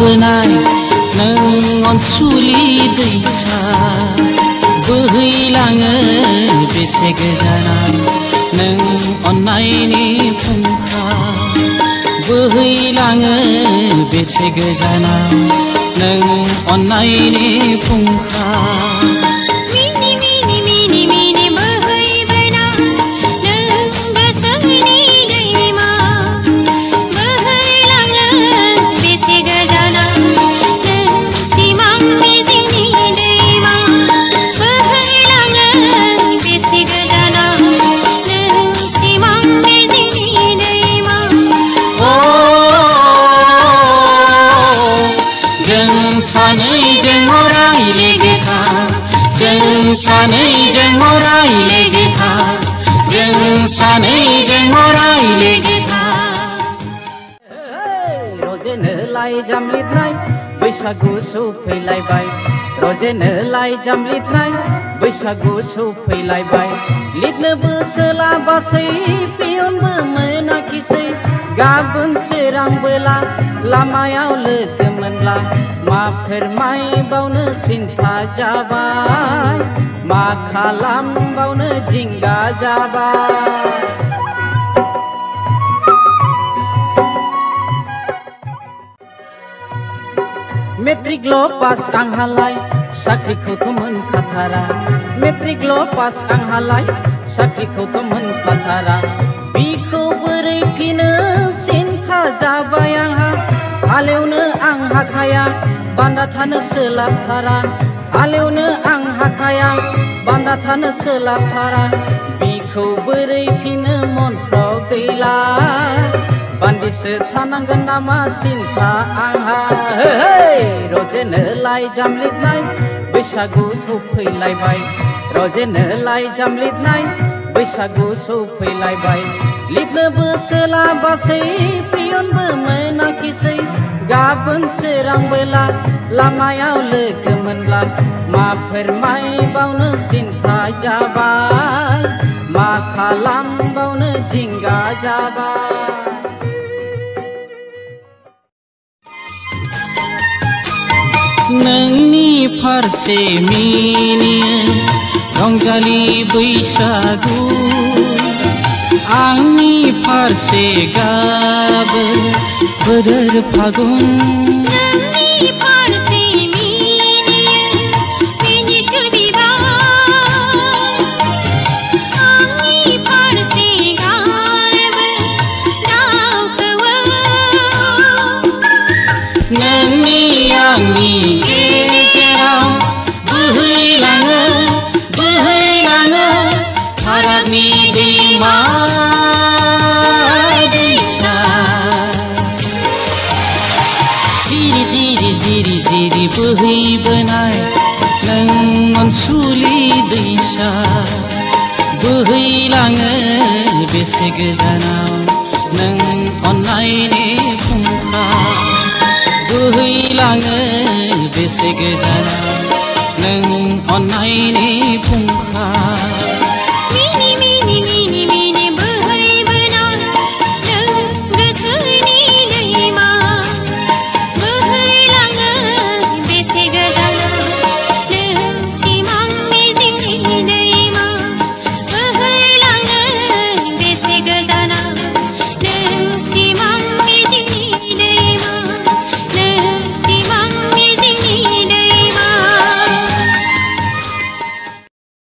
बोहैबोनाय नों अनसुलि दैसा बोहैलाङो बेसे गोजानाव नों अननायनि फुंखा बोहैलाङो बेसे गोजानाव नों अननायनि फुंखा सानैजों अरायले था जों सानैजों अरायले था रजेनो लाइजाम लिरनाय बैसागु सौफैलायबाय रजेनो लाइजाम लिरनाय बैसागु सौफैलायबाय लिरनोबो सोलाबासै पियनबो मोनाखिसै गाबोन सोरांबोला लामायाव लोगो मोनब्ला मा फोरमायबावनो सिन्था जाबाय मा खालामबावनो जिंगा जाबाय मेट्रिकल' पास आंहालाय साख्रिखौथ' मोनखाथारा मेट्रिकल' पास आंहालाय साख्रिखौथ' मोनखाथारा बिखौ बोरै फिनो सिन्था जाबाय आंहा हालेवनो आं हाखाया बान्दा थानो सोलाबथारा हालेवनो आं हाखाया बान्दा थानो सोलाबथारा बिखौ बोरै फिनो मन्त्र गैला बान्दिसो थानांगोन नामा सिन्था आंहा रजेनो लाइजाम लिरनाय बैसागु सौफैलायबाय रजेनो लाइजाम लिरनाय बैसागु सौफैलायबाय लिरनोबो सोलाबासै पियनबो मोनाखिसै गाबोन सोरांबोला लामायाव लोगो मोनब्ला मा फोरमायबावनो सिन्था जाबाय मा खालामबावनो जिंगा जाबाय नोंनि फारसे मिनियो रंजालि बैसागु आंनि फारसे गाबो बोदोर फागुन आंनि गेजेराव बोहैलाङो फारागनि दैमा दैसा जिरि जिरि जिरि जिरि बोहैबोनाय नों अनसुलि दैसा बोहैलाङो बेसे गोजानाव नों अननायनि फुंखा बोहैलाङो बेसे गोजानाव नों अननायनि